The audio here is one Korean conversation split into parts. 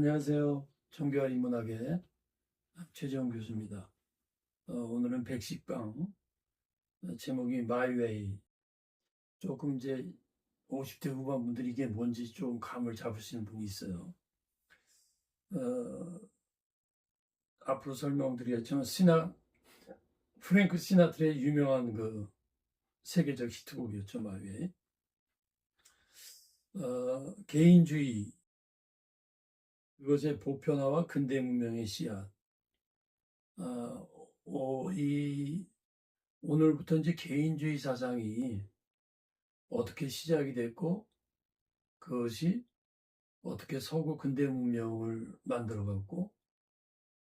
안녕하세요. 정교한 인문학의 최재형 교수입니다. 오늘은 백식방, 제목이 My Way. 조금 이제 50대 후반 분들이 이게 뭔지 좀 감을 잡으시는 분이 있어요. 어, 앞으로 설명드리겠지만 프랭크 시나트라의 유명한 그 세계적 히트곡이었죠, My Way. 개인주의, 그것의 보편화와 근대 문명의 씨앗. 오늘부터 이제 개인주의 사상이 어떻게 시작이 됐고, 그것이 어떻게 서구 근대 문명을 만들어갔고,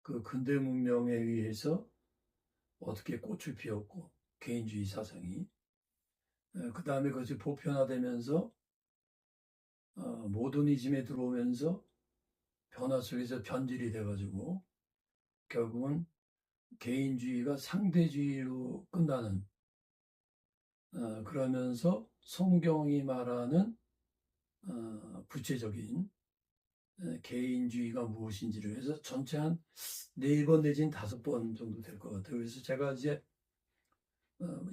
그 근대 문명에 의해서 어떻게 꽃을 피웠고, 개인주의 사상이. 그 다음에 그것이 보편화되면서, 모더니즘에 들어오면서 변화 속에서 변질이 돼가지고, 결국은 개인주의가 상대주의로 끝나는, 그러면서 성경이 말하는 구체적인 개인주의가 무엇인지를 해서 전체 한 4번 내지는 5번 정도 될 것 같아요. 그래서 제가 이제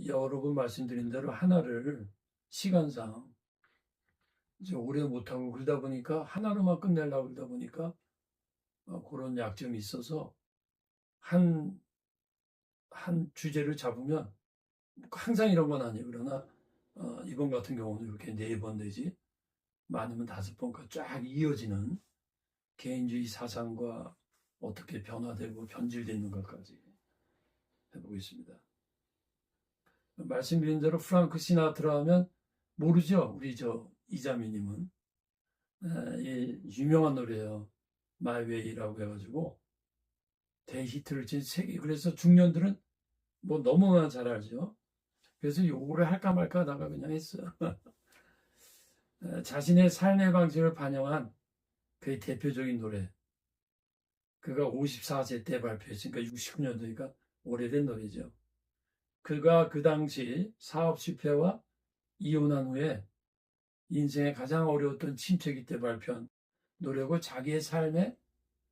여러 번 말씀드린 대로 하나를 시간상 이제 오래 못하고 그러다 보니까 하나로만 끝내려고 그러다 보니까 그런 약점이 있어서 한 주제를 잡으면 항상 이런 건 아니에요. 그러나 이번 같은 경우는 이렇게 4번 내지 많으면 5번까지 쫙 이어지는 개인주의 사상과 어떻게 변화되고 변질되는가까지 해보겠습니다. 말씀드린 대로 프랑크 시나트라 하면 모르죠? 우리 이자매님은. 유명한 노래예요. My Way라고 해가지고 대히트를 친 세계. 그래서 중년들은 뭐 너무나 잘 알죠. 그래서 요거를 할까 말까 하다가 그냥 했어요. 자신의 삶의 방식을 반영한 그의 대표적인 노래. 그가 54세 때 발표했으니까 69년도니까 오래된 노래죠. 그가 그 당시 사업 실패와 이혼한 후에 인생의 가장 어려웠던 침체기 때 발표한 노래고 자기의 삶의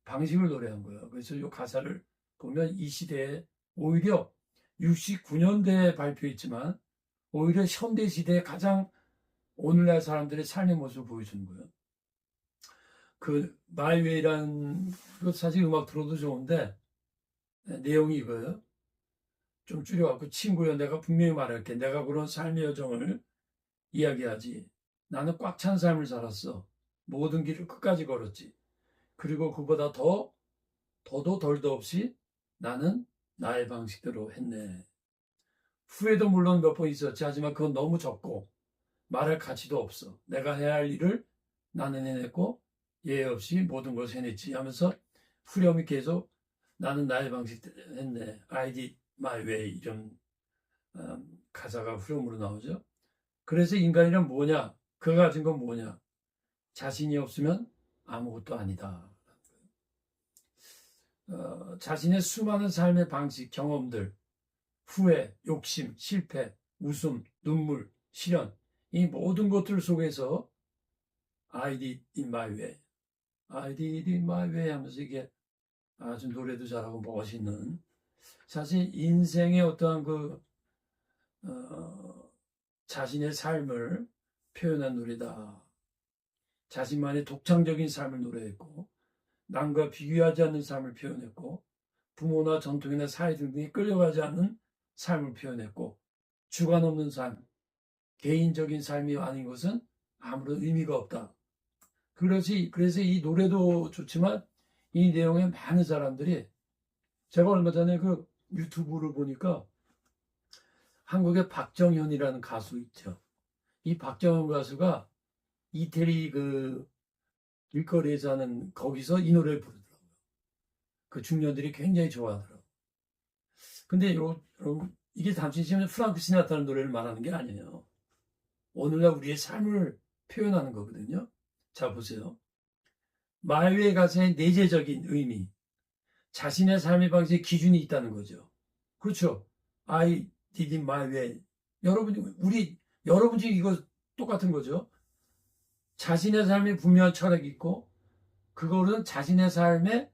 방식을 노래한 거예요. 그래서 이 가사를 보면 이 시대에 오히려 69년대에 발표했지만 오히려 현대 시대에 가장 오늘날 사람들의 삶의 모습을 보여주는 거예요. 그 마이웨이라는 그 사실 음악 들어도 좋은데 내용이 이거예요. 좀 줄여갖고 친구야 내가 분명히 말할게. 내가 그런 삶의 여정을 이야기하지. 나는 꽉 찬 삶을 살았어. 모든 길을 끝까지 걸었지. 그리고 그보다 더도 덜도 없이 나는 나의 방식대로 했네. 후회도 물론 몇 번 있었지. 하지만 그건 너무 적고 말할 가치도 없어. 내가 해야 할 일을 나는 해냈고 예외 없이 모든 것을 해냈지 하면서 후렴이 계속 나는 나의 방식대로 했네. I did my way 이런 가사가 후렴으로 나오죠. 그래서 인간이란 뭐냐? 그가 가진 건 뭐냐? 자신이 없으면 아무것도 아니다. 자신의 수많은 삶의 방식, 경험들, 후회, 욕심, 실패, 웃음, 눈물, 실현, 이 모든 것들 속에서 I did in my way, I did in my way 하면서 이게 아주 노래도 잘하고 멋있는 사실 인생의 어떠한 자신의 삶을 표현한 노래다. 자신만의 독창적인 삶을 노래했고 남과 비교하지 않는 삶을 표현했고 부모나 전통이나 사회 등등에 끌려가지 않는 삶을 표현했고 주관 없는 삶, 개인적인 삶이 아닌 것은 아무런 의미가 없다. 그래서 이 노래도 좋지만 이 내용에 많은 사람들이 제가 얼마 전에 그 유튜브를 보니까 한국의 박정현이라는 가수 있죠. 이 박정현 가수가 이태리 그 길거리에서 하는 거기서 이 노래를 부르더라고요. 그 중년들이 굉장히 좋아하더라고요. 근데 이게 단순히 지금 프랑크 시나트라는 노래를 말하는 게 아니에요. 오늘날 우리의 삶을 표현하는 거거든요. 자, 보세요. 마이웨이 가사의 내재적인 의미, 자신의 삶의 방식에 기준이 있다는 거죠. 그렇죠. I did it my way. 여러분 지금 이거 똑같은 거죠. 자신의 삶에 분명한 철학이 있고 그거는 자신의 삶의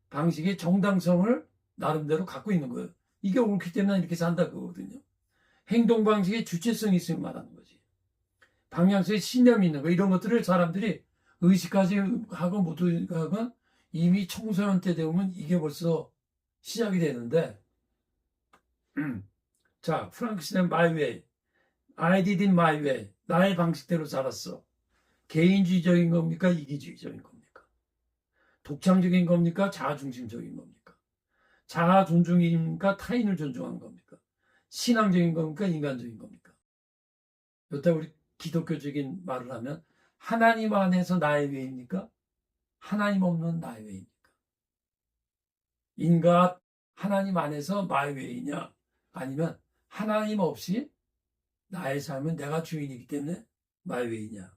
방식의 정당성을 나름대로 갖고 있는 거예요. 이게 옳기 때문에 이렇게 산다 그거거든요. 행동 방식의 주체성이 있으면 말하는 거지. 방향성에 신념이 있는 거, 이런 것들을 사람들이 의식하지 하고 못 하건 이미 청소년 때 되면 이게 벌써 시작이 되는데, 자, 프랑크 시나의 My Way, I did it my way, 나의 방식대로 살았어. 개인주의적인 겁니까? 이기주의적인 겁니까? 독창적인 겁니까? 자아중심적인 겁니까? 자아 존중입니까? 타인을 존중하는 겁니까? 신앙적인 겁니까? 인간적인 겁니까? 여태 우리 기독교적인 말을 하면 하나님 안에서 나의 외입니까? 하나님 없는 나의 외입니까? 인간 하나님 안에서 나의 외이냐? 아니면 하나님 없이 나의 삶은 내가 주인이기 때문에 나의 외이냐?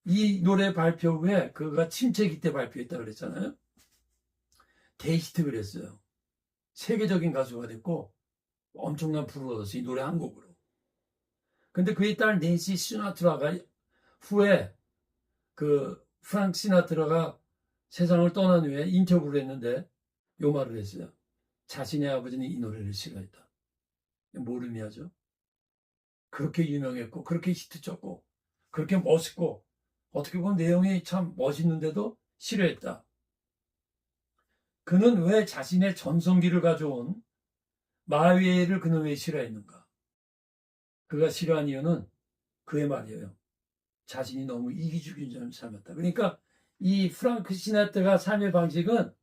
이 노래 발표 후에 그가 침체기 때 발표했다 그랬잖아요. 대히트를 했어요. 세계적인 가수가 됐고 엄청난 부를 얻었어요. 이 노래 한 곡으로. 근데 그의 딸 낸시 시나트라가 후에 그 프랑크 시나트라가 세상을 떠난 후에 인터뷰를 했는데 요 말을 했어요. 자신의 아버지는 이 노래를 싫어했다. 뭘 의미하죠? 그렇게 유명했고 그렇게 히트쳤고 그렇게 멋있고 어떻게 보면 내용이 참 멋있는데도 싫어했다. 그는 왜 자신의 전성기를 가져온 마위에를 그는 왜 싫어했는가? 그가 싫어한 이유는 그의 말이에요. 자신이 너무 이기주의적인 삶이었다. 그러니까 이 프랑크 시나트라가 삶의 방식은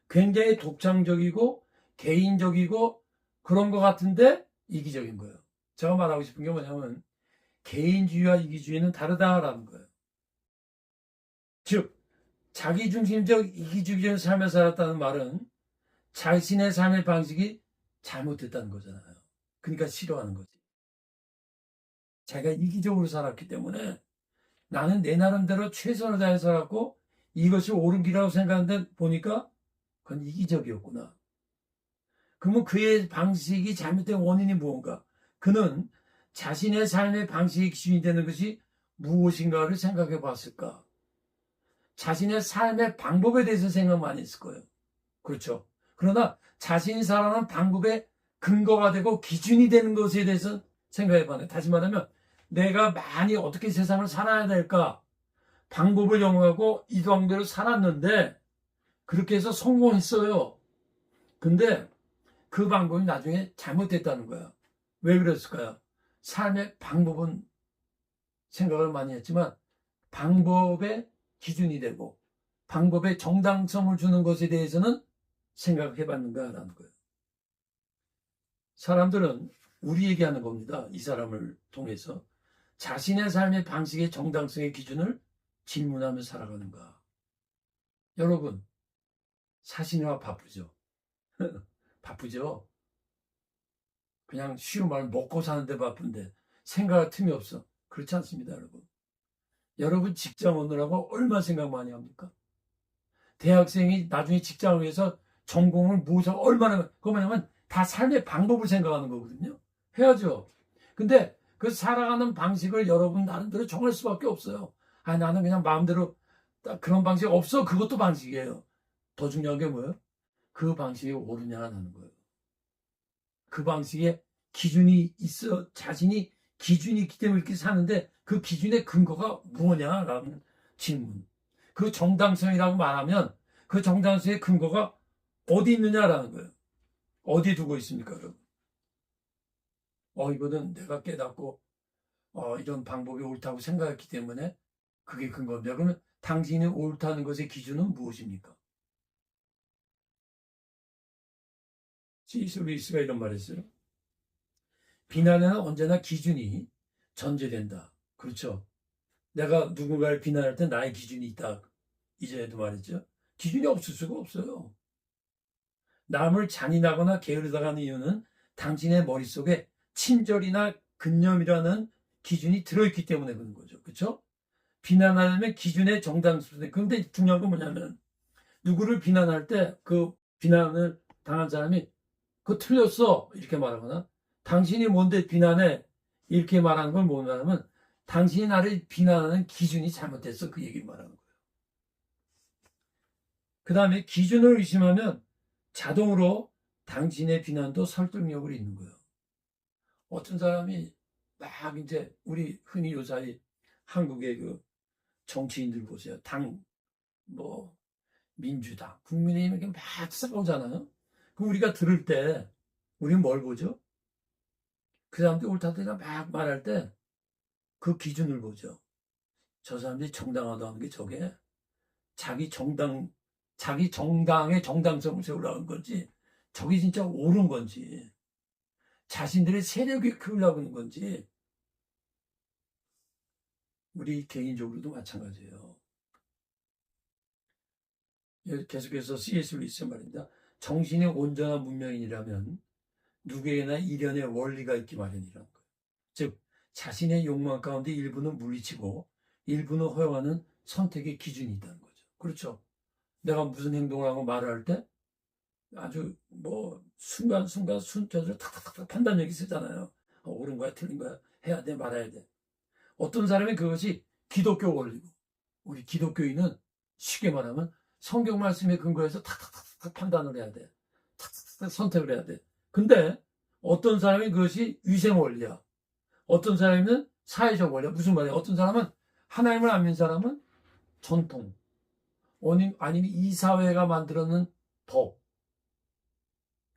굉장히 독창적이고 개인적이고 그런 것 같은데 이기적인 거예요. 제가 말하고 싶은 게 뭐냐면 개인주의와 이기주의는 다르다라는 거예요. 즉 자기중심적 이기주의적인 삶을 살았다는 말은 자신의 삶의 방식이 잘못됐다는 거잖아요. 그러니까 싫어하는 거지. 자기가 이기적으로 살았기 때문에 나는 내 나름대로 최선을 다해 살았고 이것이 옳은 길이라고 생각하는데 보니까 그건 이기적이었구나. 그러면 그의 방식이 잘못된 원인이 무언가? 그는 자신의 삶의 방식이 기준이 되는 것이 무엇인가를 생각해 봤을까? 자신의 삶의 방법에 대해서 생각 많이 했을 거예요. 그렇죠. 그러나 자신이 살아가는 방법의 근거가 되고 기준이 되는 것에 대해서 생각해 봐요. 다시 말하면 내가 많이 어떻게 세상을 살아야 될까? 방법을 영어하고 이 방법대로 살았는데 그렇게 해서 성공했어요. 근데 그 방법이 나중에 잘못됐다는 거야. 왜 그랬을까요? 삶의 방법은 생각을 많이 했지만 방법의 기준이 되고 방법의 정당성을 주는 것에 대해서는 생각해 봤는가라는 거예요. 사람들은 우리에게 하는 겁니다. 이 사람을 통해서. 자신의 삶의 방식의 정당성의 기준을 질문하며 살아가는가. 여러분, 사시느라 바쁘죠? 바쁘죠? 그냥 쉬운 말 먹고 사는데 바쁜데 생각할 틈이 없어. 그렇지 않습니다, 여러분. 여러분 직장 오느라고 얼마나 생각 많이 합니까? 대학생이 나중에 직장을 위해서 전공을 무엇을 얼마나, 그거 뭐냐면 다 삶의 방법을 생각하는 거거든요. 해야죠. 근데 그 살아가는 방식을 여러분 나름대로 정할 수밖에 없어요. 아, 나는 그냥 마음대로 딱 그런 방식 없어. 그것도 방식이에요. 더 중요한 게 뭐예요? 그 방식이 옳으냐라는 거예요. 그 방식에 기준이 있어. 자신이 기준이 있기 때문에 이렇게 사는데 그 기준의 근거가 무엇냐라는 질문. 그 정당성이라고 말하면 그 정당성의 근거가 어디 있느냐라는 거예요. 어디 두고 있습니까, 여러분? 이거는 내가 깨닫고 이런 방법이 옳다고 생각했기 때문에 그게 근거입니다. 그러면 당신이 옳다는 것의 기준은 무엇입니까? C.S. 루이스가 이런 말을 했어요. 비난에는 언제나 기준이 전제된다. 그렇죠. 내가 누군가를 비난할 때 나의 기준이 있다. 이전에도 말했죠. 기준이 없을 수가 없어요. 남을 잔인하거나 게으르다는 이유는 당신의 머릿속에 친절이나 근념이라는 기준이 들어있기 때문에 그런 거죠. 그렇죠? 비난하려면 기준의 정당성인데 그런데 중요한 건 뭐냐면 누구를 비난할 때 그 비난을 당한 사람이 그거 틀렸어 이렇게 말하거나 당신이 뭔데 비난해 이렇게 말하는 건 뭐냐면 당신이 나를 비난하는 기준이 잘못됐어 그 얘기를 말하는 거예요. 그 다음에 기준을 의심하면 자동으로 당신의 비난도 설득력을 잃는 거예요. 어떤 사람이 막 이제 우리 흔히 요사이 한국의 그 정치인들 보세요. 뭐 민주당, 국민의힘 이렇게 막 싸우잖아요. 그럼 우리가 들을 때 우리는 뭘 보죠? 그 사람들이 옳다들이나 막 말할 때 그 기준을 보죠. 저 사람들이 정당하다는 게 저게 자기 정당의 정당성을 세우려는 건지, 저게 진짜 옳은 건지, 자신들의 세력이 크려고 하는 건지, 우리 개인적으로도 마찬가지예요. 계속해서 C.S. 루이스 말입니다. 정신이 온전한 문명인이라면 누구에게나 일련의 원리가 있기 마련이라는 거예요. 즉, 자신의 욕망 가운데 일부는 물리치고 일부는 허용하는 선택의 기준이 있다는 거죠. 그렇죠? 내가 무슨 행동을 하고 말을 할 때 아주 뭐 순간순간 순서를 탁탁탁 판단력이 쓰잖아요. 옳은 거야, 틀린 거야, 해야 돼, 말아야 돼. 어떤 사람은 그것이 기독교 원리고, 우리 기독교인은 쉽게 말하면 성경 말씀에 근거해서 탁탁탁 판단을 해야 돼. 탁탁탁 선택을 해야 돼. 근데 어떤 사람이 그것이 위생 원리야. 어떤 사람은 사회적 원리야. 무슨 말이야? 어떤 사람은 하나님을 안 믿는 사람은 전통, 아니면 이 사회가 만들어놓은 법,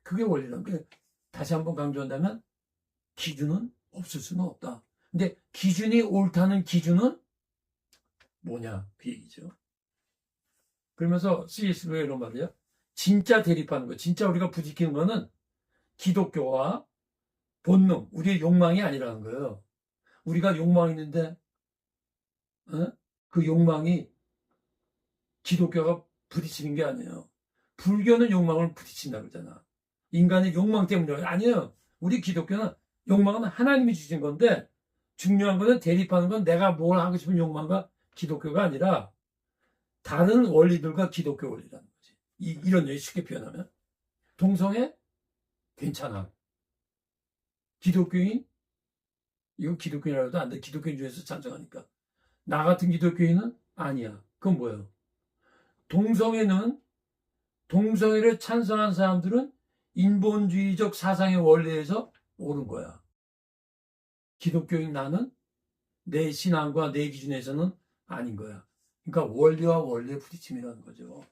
그게 원리라는 게, 다시 한번 강조한다면 기준은 없을 수는 없다. 근데 기준이 옳다는 기준은 뭐냐, 그 얘기죠. 그러면서 C.S. 이런 말이에요. 진짜 대립하는 거, 진짜 우리가 부딪히는 거는 기독교와 본능, 우리의 욕망이 아니라는 거예요. 우리가 욕망이 있는데 그 욕망이 기독교가 부딪히는 게 아니에요. 불교는 욕망을 부딪힌다 그러잖아. 인간의 욕망 때문에. 아니에요. 우리 기독교는 욕망은 하나님이 주신 건데, 중요한 거는 대립하는 건 내가 뭘 하고 싶은 욕망과 기독교가 아니라 다른 원리들과 기독교 원리라는 거지. 이런 얘기 쉽게 표현하면, 동성애 괜찮아. 기독교인, 이거 기독교인이라도 안 돼. 기독교인 중에서 찬성하니까. 나 같은 기독교인은 아니야. 그건 뭐예요? 동성애를 찬성한 사람들은 인본주의적 사상의 원리에서 옳은 거야. 기독교인 나는 내 신앙과 내 기준에서는 아닌 거야. 그러니까 원리와 원리의 부딪힘이라는 거죠.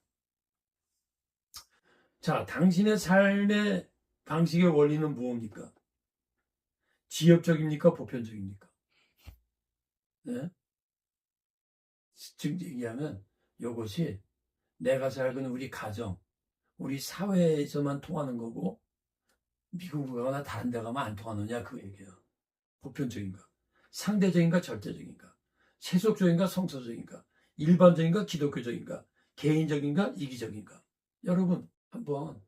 자, 당신의 삶의 방식의 원리는 무엇입니까? 지엽적입니까? 보편적입니까? 네? 즉 얘기하면 이것이 내가 살고 있는 우리 가정, 우리 사회에서만 통하는 거고, 미국에 가거나 다른 데 가면 안 통하느냐, 그 얘기예요. 보편적인가? 상대적인가? 절대적인가? 세속적인가? 성서적인가? 일반적인가? 기독교적인가? 개인적인가? 이기적인가? 여러분, 한번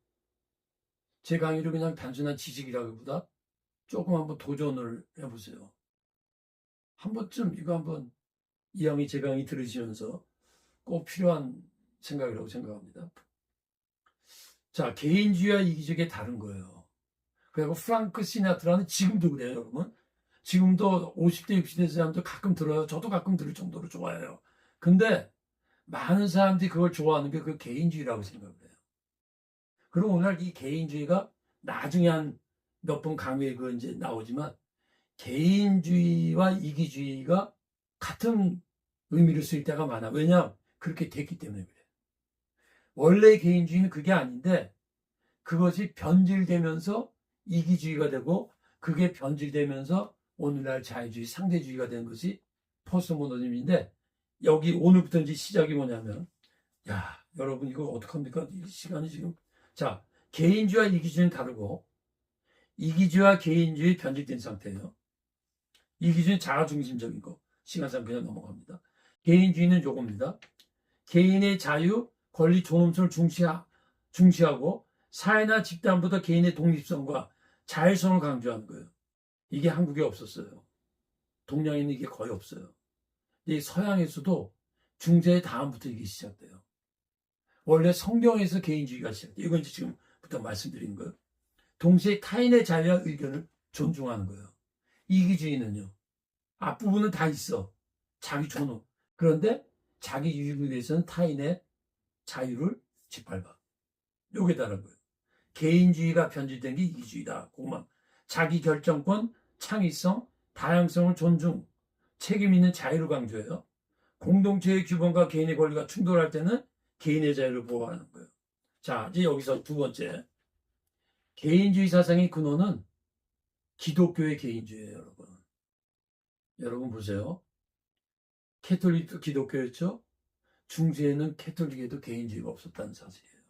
제 강의를 그냥 단순한 지식이라기보다 조금 한번 도전을 해보세요. 한 번쯤 이거 한번 제 강의 들으시면서 꼭 필요한 생각이라고 생각합니다. 자, 개인주의와 이기적이 다른 거예요. 그리고 프랑크 시나트라는 지금도 그래요, 여러분. 지금도 50대, 60대 사람도 가끔 들어요. 저도 가끔 들을 정도로 좋아해요. 근데 많은 사람들이 그걸 좋아하는 게 그 개인주의라고 생각을 해요. 그리고 오늘 이 개인주의가 나중에 한 몇 번 강의에 그 이제 나오지만, 개인주의와 이기주의가 같은 의미를 쓸 때가 많아. 왜냐? 그렇게 됐기 때문에 그래. 원래 개인주의는 그게 아닌데, 그것이 변질되면서 이기주의가 되고, 그게 변질되면서 오늘날 자유주의, 상대주의가 된 것이 포스트모더니즘인데, 여기 오늘부터 이제 시작이 뭐냐면, 야, 여러분 이거 어떡합니까? 이 시간이 지금. 자, 개인주의와 이기주의는 다르고, 이기주의와 개인주의 변질된 상태예요. 이기주의는 자아중심적인 거. 시간상 그냥 넘어갑니다. 개인주의는 요겁니다. 개인의 자유, 권리, 존엄성을 중시하고 사회나 집단보다 개인의 독립성과 자율성을 강조하는 거예요. 이게 한국에 없었어요. 동양에는 이게 거의 없어요. 이 서양에서도 중세 다음부터 이게 시작돼요. 원래 성경에서 개인주의가 시작돼요. 이건 지금부터 말씀드리는 거예요. 동시에 타인의 자유와 의견을 존중하는 거예요. 이기주의는요, 앞부분은 다 있어. 자기 존엄. 그런데 자기 유익을 위해서는 타인의 자유를 짓밟아. 요게 다른 거예요. 개인주의가 변질된 게 이기주의다. 그만. 자기 결정권, 창의성, 다양성을 존중, 책임 있는 자유를 강조해요. 공동체의 규범과 개인의 권리가 충돌할 때는 개인의 자유를 보호하는 거예요. 자, 이제 여기서 두 번째. 개인주의 사상의 근원은 기독교의 개인주의예요, 여러분. 여러분 보세요. 캐톨릭도 기독교였죠? 중세에는 캐톨릭에도 개인주의가 없었다는 사실이에요.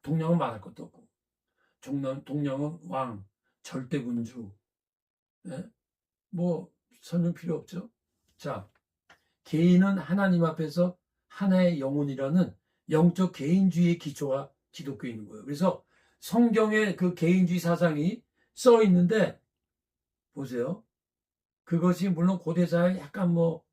동양은 말할 것도 없고, 동양은 왕, 절대군주, 예? 뭐 설명 필요 없죠. 자, 개인은 하나님 앞에서 하나의 영혼이라는 영적 개인주의의 기초가 기독교에 있는 거예요. 그래서 성경에 그 개인주의 사상이 써 있는데 보세요. 그것이 물론 고대사에 약간 뭐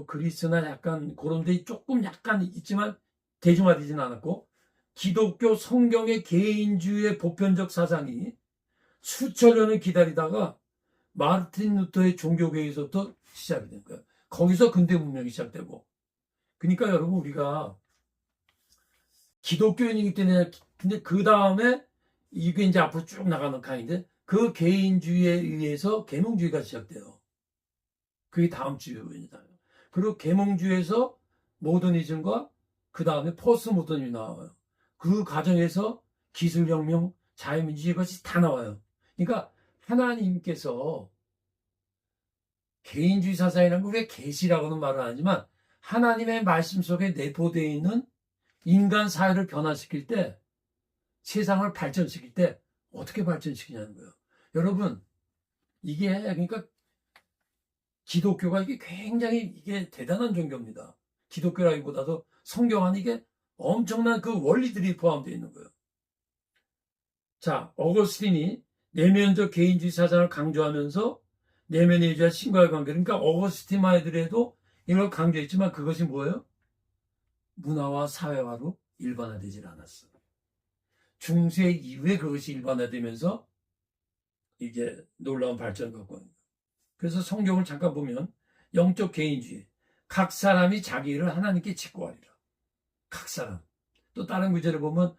그리스나 약간 그런 데 조금 약간 있지만 대중화되지는 않았고, 기독교 성경의 개인주의의 보편적 사상이 수천 년을 기다리다가 마르틴 루터의 종교개혁에서부터 시작이 된 거예요. 거기서 근대 문명이 시작되고. 그러니까 여러분, 우리가 기독교인이기 때문에, 근데 그 다음에 이게 이제 앞으로 쭉 나가는 칸인데, 그 개인주의에 의해서 계몽주의가 시작돼요. 그게 다음 주입니다. 그리고 계몽주의에서 모더니즘과 그 다음에 포스트 모더니즘이 나와요. 그 과정에서 기술혁명, 자유민주주의 것이 다 나와요. 그러니까 하나님께서 개인주의 사상이라는 걸 왜 계시라고는 말을 안 하지만, 하나님의 말씀 속에 내포되어 있는 인간 사회를 변화시킬 때, 세상을 발전시킬 때 어떻게 발전시키냐는 거예요. 여러분, 이게 그러니까 기독교가 이게 굉장히 이게 대단한 종교입니다. 기독교라기보다도 성경 안에 이게 엄청난 그 원리들이 포함되어 있는 거예요. 자, 어거스틴이 내면적 개인주의 사상을 강조하면서 내면의 유지와 신과의 관계, 그러니까 어거스틴만 해도 이걸 강조했지만 그것이 뭐예요? 문화와 사회화로 일반화되질 않았어. 중세 이후에 그것이 일반화되면서 이게 놀라운 발전을 갖고 있는 거예요. 그래서 성경을 잠깐 보면 영적 개인주의, 각 사람이 자기 일을 하나님께 직고하리라. 각 사람. 또 다른 구절을 보면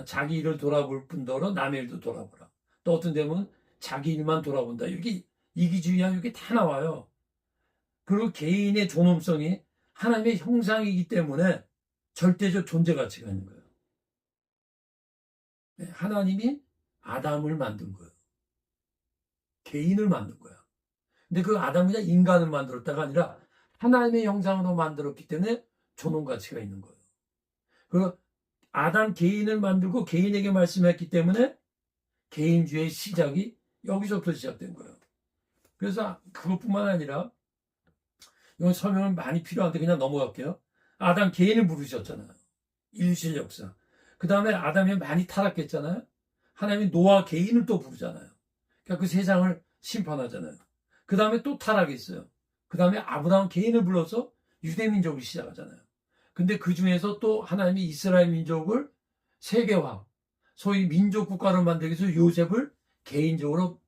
자기 일을 돌아볼 뿐더러 남의 일도 돌아보라. 또 어떤 데면 자기 일만 돌아본다. 이렇게 이기주의야 이게 다 나와요. 그리고 개인의 존엄성이 하나님의 형상이기 때문에 절대적 존재 가치가 있는 거예요. 하나님이 아담을 만든 거예요. 개인을 만든 거야. 근데 그 아담이 인간을 만들었다가 아니라 하나님의 형상으로 만들었기 때문에 존엄 가치가 있는 거예요. 그리고 아담 개인을 만들고 개인에게 말씀했기 때문에 개인주의의 시작이 여기서부터 시작된 거예요. 그래서 그것뿐만 아니라, 이건 설명은 많이 필요한데 그냥 넘어갈게요. 아담 개인을 부르셨잖아요. 인류의 역사. 그 다음에 아담이 많이 타락했잖아요. 하나님이 노아 개인을 또 부르잖아요. 그러니까 그 세상을 심판하잖아요. 그 다음에 또 타락했어요. 그 다음에 아브라함 개인을 불러서 유대민족을 시작하잖아요. 근데 그 중에서 또 하나님이 이스라엘 민족을 세계화, 소위 민족 국가를 만들기 위해서 요셉을 개인적으로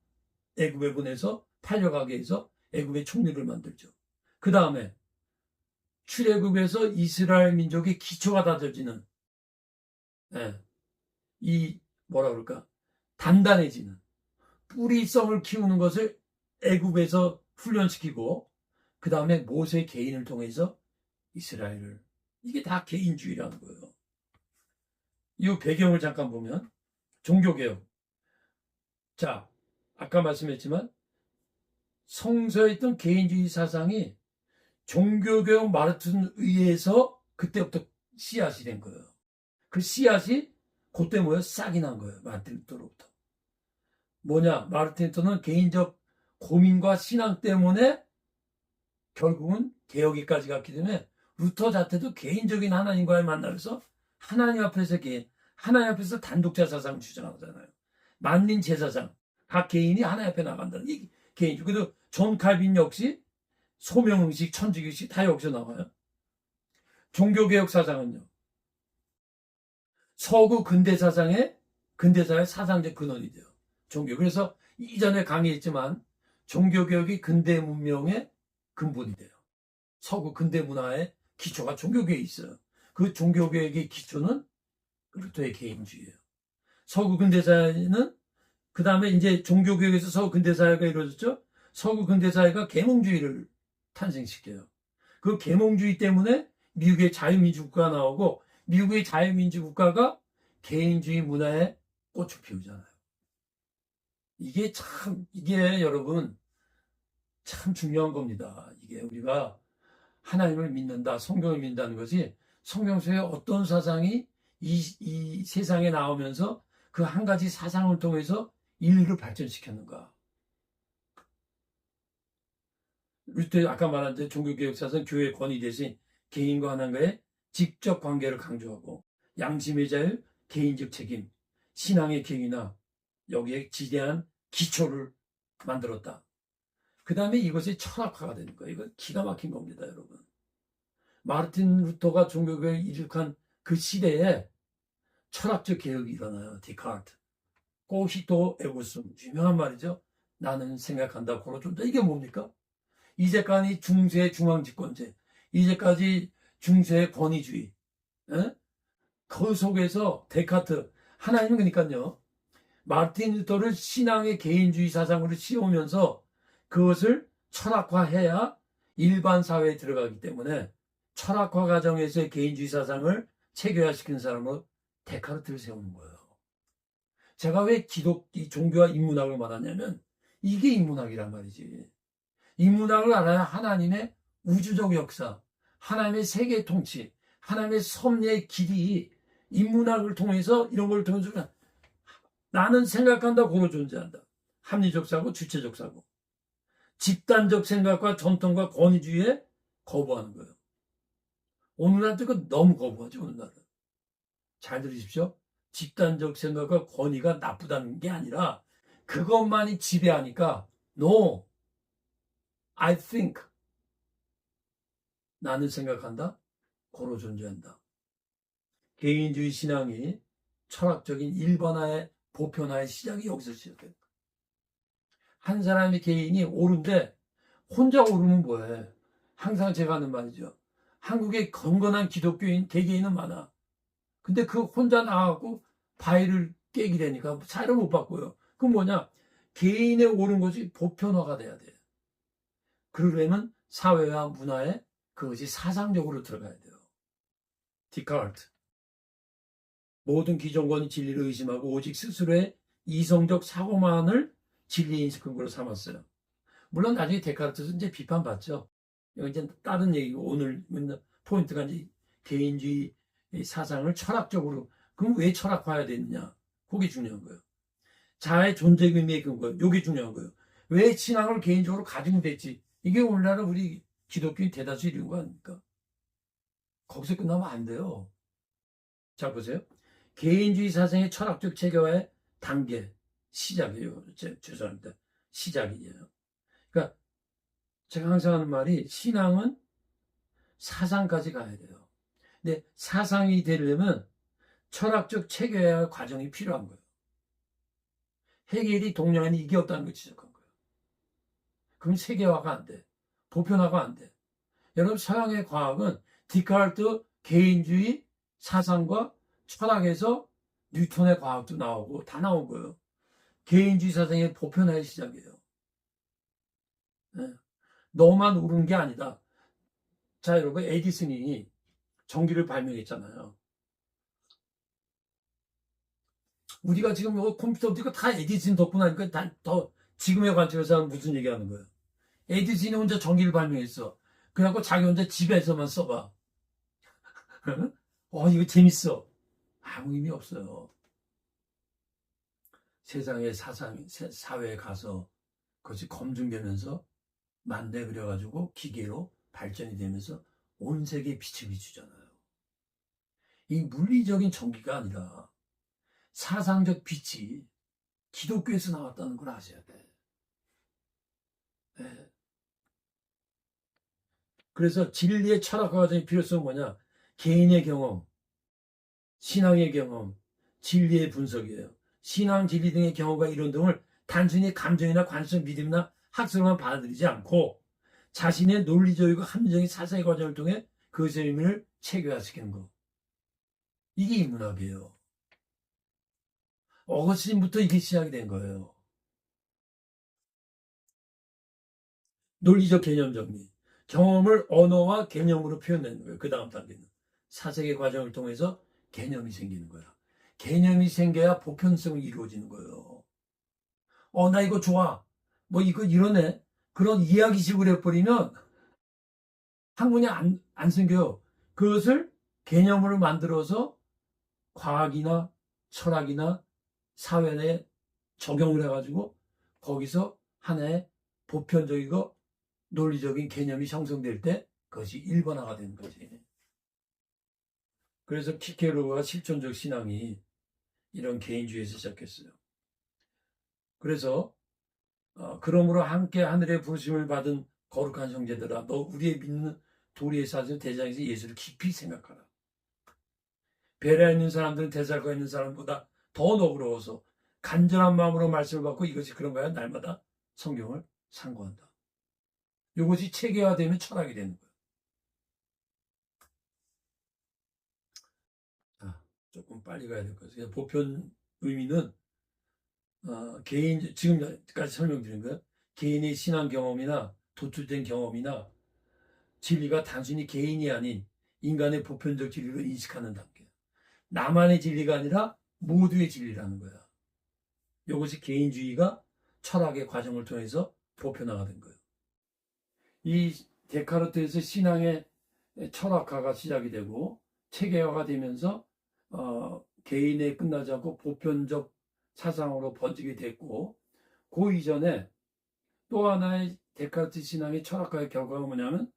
애굽에 보내서 팔려가게 해서 애굽의 총리를 만들죠. 그 다음에 출애굽에서 이스라엘 민족의 기초가 다져지는, 이 뭐라 그럴까, 단단해지는 뿌리성을 키우는 것을 애굽에서 훈련시키고, 그 다음에 모세 개인을 통해서 이스라엘을, 이게 다 개인주의라는 거예요. 이 배경을 잠깐 보면 종교개혁. 자, 아까 말씀했지만 성서에 있던 개인주의 사상이 종교개혁 마르틴에 의해서 그때부터 씨앗이 된 거예요. 그 씨앗이 그때 뭐예요? 싹이 난 거예요. 마르틴 루터로부터. 뭐냐? 마르틴 루터는 개인적 고민과 신앙 때문에 결국은 개혁에까지 갔기 때문에 루터 자체도 개인적인 하나님과의 만남에서 하나님 앞에서 하나님 앞에서 단독자 사상을 주장하잖아요. 만민 제사상, 각 개인이 하나님 앞에 나간다는 게 개인주의. 그래도 존 칼빈 역시 소명의식, 천주교식 다 여기서 나와요. 종교개혁 사상은요, 서구 근대사의 사상적 근원이 돼요. 종교. 그래서 이전에 강의했지만 종교개혁이 근대 문명의 근본이 돼요. 서구 근대 문화의 기초가 종교개혁에 있어요. 그 종교개혁의 기초는 루터의 개인주의예요. 서구 근대사회는 그 다음에 이제 종교개혁에서 서구 근대사회가 이루어졌죠. 서구 근대사회가 계몽주의를 탄생시켜요. 그 계몽주의 때문에 미국의 자유민주국가가 나오고 미국의 자유민주국가가 개인주의 문화에 꽃을 피우잖아요. 이게 여러분 참 중요한 겁니다. 이게 우리가 하나님을 믿는다, 성경을 믿는다는 것이 성경 속에 어떤 사상이 이 세상에 나오면서 그 한 가지 사상을 통해서 인류를 발전시켰는가. 루터 아까 말한 종교개혁 사상 교회의 권위 대신 개인과 하나님과의 직접 관계를 강조하고 양심의 자유, 개인적 책임, 신앙의 경위나 여기에 지대한 기초를 만들었다. 그 다음에 이것이 철학화가 되는 거예요. 이건 기가 막힌 겁니다, 여러분. 마르틴 루터가 종교개혁을 이룩한 그 시대에 철학적 개혁이 일어나요. 디카르트, 꼬히토 에고숨, 유명한 말이죠. 나는 생각한다, 고로준다. 이게 뭡니까? 이제까지 중세 중앙집권제, 이제까지 중세 권위주의, 그 속에서 데카르트, 하나님은 그러니까요, 마르틴 루터를 신앙의 개인주의 사상으로 씌우면서 그것을 철학화해야 일반 사회에 들어가기 때문에 철학화 과정에서의 개인주의 사상을 체계화시키는 사람으로 데카르트를 세우는 거예요. 제가 왜 이 종교와 인문학을 말하냐면 이게 인문학이란 말이지. 인문학을 알아야 하나님의 우주적 역사, 하나님의 세계 통치, 하나님의 섭리의 길이 인문학을 통해서 이런 걸 통해서 나는 생각한다, 고로 존재한다. 합리적 사고, 주체적 사고. 집단적 생각과 전통과 권위주의에 거부하는 거예요. 오늘날도 그 너무 거부하죠, 오늘날은. 잘 들으십시오. 집단적 생각과 권위가 나쁘다는 게 아니라 그것만이 지배하니까 No, I think. 나는 생각한다, 고로 존재한다. 개인주의 신앙이 철학적인 일반화의 보편화의 시작이 여기서 시작됩니다. 한 사람의 개인이 옳은데 혼자 옳으면 뭐해? 항상 제가 하는 말이죠. 한국에 건건한 기독교인 개개인은 많아. 근데 그 혼자 나가고 바위를 깨게 되니까 사회를 못 바꿔요. 그건 뭐냐? 개인의 옳은 것이 보편화가 돼야 돼. 그러려면 사회와 문화에 그것이 사상적으로 들어가야 돼요. 디카르트. 모든 기존권이 진리를 의심하고 오직 스스로의 이성적 사고만을 진리의 인식 근거로 삼았어요. 물론 나중에 데카르트는 이제 비판받죠. 이건 이제 다른 얘기고 오늘 포인트가 이제 개인주의 사상을 철학적으로, 그럼 왜 철학화해야 되느냐? 그게 중요한 거예요. 자아의 존재 의미의 근거, 이게 중요한 거예요. 왜 신앙을 개인적으로 가지면 됐지? 이게 오늘날 우리 기독교인 대다수 이루는 거 아닙니까? 거기서 끝나면 안 돼요. 자, 보세요. 개인주의 사상의 철학적 체계화의 단계, 시작이에요. 죄송합니다. 시작이에요. 그러니까 제가 항상 하는 말이 신앙은 사상까지 가야 돼요. 근데 사상이 되려면 철학적 체계화 과정이 필요한 거예요. 헤겔이 동양에는 이게 없다는 걸 지적한 거예요. 그럼 세계화가 안 돼. 보편화가 안 돼. 여러분 서양의 과학은 디카르트 개인주의 사상과 철학에서 뉴턴의 과학도 나오고 다 나온 거예요. 개인주의 사상의 보편화의 시작이에요. 네. 너만 옳은 게 아니다. 자, 여러분 에디슨이 전기를 발명했잖아요. 우리가 지금 컴퓨터도 이거 다 에디슨 덕분 아니까 더 지금의 관점에서 무슨 얘기하는 거예요. 에디슨이 혼자 전기를 발명했어. 그래갖고 자기 혼자 집에서만 써봐. 이거 재밌어. 아무 의미 없어요. 세상의 사회에 가서 그것이 검증되면서 만대 그려가지고 기계로 발전이 되면서 온 세계에 빛을 비추잖아요. 이 물리적인 전기가 아니라 사상적 빛이 기독교에서 나왔다는 걸 아셔야 돼. 네. 그래서 진리의 철학화 과정의 필요성은 뭐냐? 개인의 경험, 신앙의 경험, 진리의 분석이에요. 신앙, 진리 등의 경험과 이론 등을 단순히 감정이나 관성, 믿음이나 학설만 받아들이지 않고 자신의 논리적이고 합리적인 사상의 과정을 통해 그것의 의미를 체계화시키는 것. 이게 인문학이에요. 어거스틴부터 이게 시작이 된 거예요. 논리적 개념 정리. 경험을 언어와 개념으로 표현하는 거예요. 그 다음 단계는. 사색의 과정을 통해서 개념이 생기는 거야. 개념이 생겨야 보편성이 이루어지는 거예요. 나 이거 좋아. 뭐 이거 이러네. 그런 이야기식으로 해버리면 학문이 안 생겨요. 그것을 개념으로 만들어서 과학이나 철학이나 사회에 적용을 해가지고 거기서 하나의 보편적이고 논리적인 개념이 형성될 때 그것이 일반화가 되는 거지. 그래서 키케로가 실존적 신앙이 이런 개인주의에서 시작했어요. 그래서 그러므로 함께 하늘의 부르심을 받은 거룩한 형제들아, 너 우리의 믿는 도리의 사실 대장에서 예수를 깊이 생각하라. 베레아 있는 사람들은 데살가 있는 사람보다 더 너그러워서 간절한 마음으로 말씀을 받고 이것이 그런 거야. 날마다 성경을 상고한다. 이것이 체계화되면 철학이 되는 거야. 조금 빨리 가야 될 것 같아요. 보편 의미는 개인, 지금까지 설명드린 거예요. 개인의 신앙 경험이나 도출된 경험이나 진리가 단순히 개인이 아닌 인간의 보편적 진리로 인식하는 단계. 나만의 진리가 아니라 모두의 진리라는 거야. 이것이 개인주의가 철학의 과정을 통해서 보편화가 된 거예요. 이 데카르트에서 신앙의 철학화가 시작이 되고 체계화가 되면서 개인에 끝나지 않고 보편적 사상으로 번지게 됐고, 그 이전에 또 하나의 데카르트 신앙의 철학화의 결과가 뭐냐면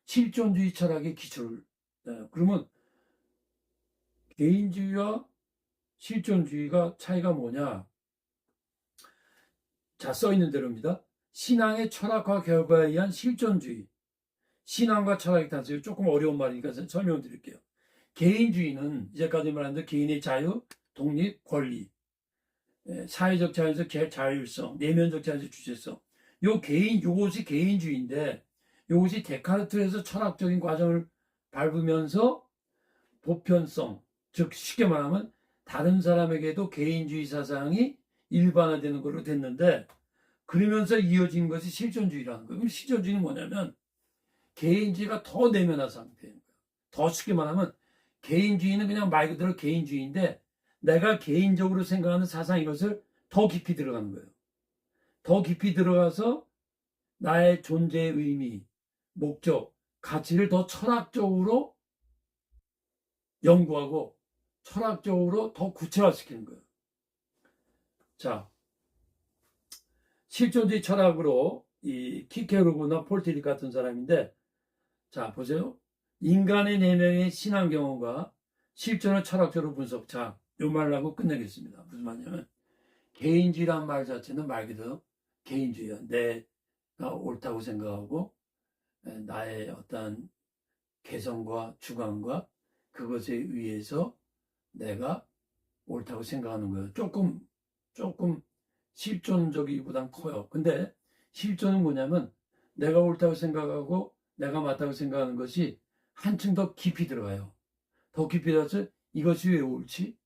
실존주의 철학의 기초를. 그러면 개인주의와 실존주의가 차이가 뭐냐? 자, 써 있는 대로입니다. 신앙의 철학화 결과에 의한 실존주의. 신앙과 철학의 단서. 조금 어려운 말이니까 설명을 드릴게요. 개인주의는 이제까지 말한 대로 개인의 자유, 독립, 권리, 사회적 자유에서 자율성, 내면적 자유에서 주체성. 요것이 개인주의인데, 요것이 데카르트에서 철학적인 과정을 밟으면서 보편성, 즉 쉽게 말하면 다른 사람에게도 개인주의 사상이 일반화되는 걸로 됐는데, 그러면서 이어진 것이 실존주의라는 거예요. 그럼 실존주의는 뭐냐면 개인주의가 더 내면화 상태인 거예요. 더 쉽게 말하면 개인주의는 그냥 말 그대로 개인주의인데 내가 개인적으로 생각하는 사상 이것을 더 깊이 들어가는 거예요. 더 깊이 들어가서 나의 존재의 의미, 목적, 가치를 더 철학적으로 연구하고 철학적으로 더 구체화시키는 거예요. 자, 실존주의 철학으로 이 키케로그나 폴티릭 같은 사람인데, 자 보세요. 인간의 내면의 신앙 경험과 실존을 철학적으로 분석. 자, 요 말하고 끝내겠습니다. 무슨 말이냐면 개인주의란 말 자체는 말 그대로 개인주의야. 내가 옳다고 생각하고 나의 어떤 개성과 주관과 그것에 의해서 내가 옳다고 생각하는 거예요. 조금 실존적이보단 커요. 근데 실존은 뭐냐면 내가 옳다고 생각하고 내가 맞다고 생각하는 것이 한층 더 깊이 들어가요. 더 깊이 들어가서 이것이 왜 옳지?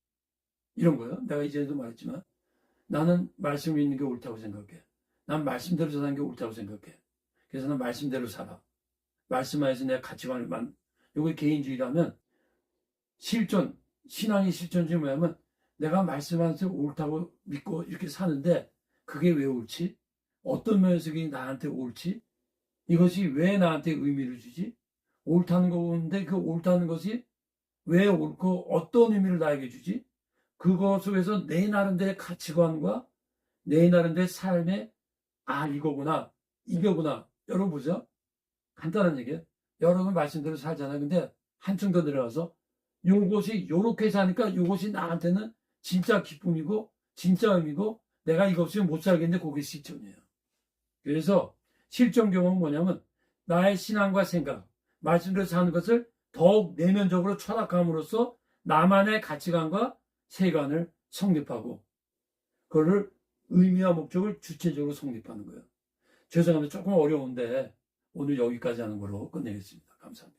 이런 거예요. 내가 이전에도 말했지만 나는 말씀이 있는 게 옳다고 생각해. 난 말씀대로 사는 게 옳다고 생각해. 그래서 난 말씀대로 살아. 말씀 안에서 내가 가치관을 이게 개인주의라면 신앙의 실존주의 뭐냐면 내가 말씀 안에서 옳다고 믿고 이렇게 사는데 그게 왜 옳지? 어떤 면에서 그게 나한테 옳지? 이것이 왜 나한테 의미를 주지? 옳다는 거인데 그 옳다는 것이 왜 옳고 어떤 의미를 나에게 주지? 그것 속에서 내 나름대로의 가치관과 내 나름대로의 삶의 이거구나, 이거구나. 여러분 보세요. 간단한 얘기예요. 여러분 말씀대로 살잖아요. 근데 한층 더 내려가서 요것이 요렇게 사니까 요것이 나한테는 진짜 기쁨이고 진짜 의미고 내가 이거 없이는 못 살겠는데 그게 실존이에요. 그래서 실존 경험은 뭐냐면 나의 신앙과 생각, 말씀대로 사는 것을 더욱 내면적으로 철학함으로써 나만의 가치관과 세관을 성립하고 그거를 의미와 목적을 주체적으로 성립하는 거예요. 죄송합니다. 조금 어려운데 오늘 여기까지 하는 걸로 끝내겠습니다. 감사합니다.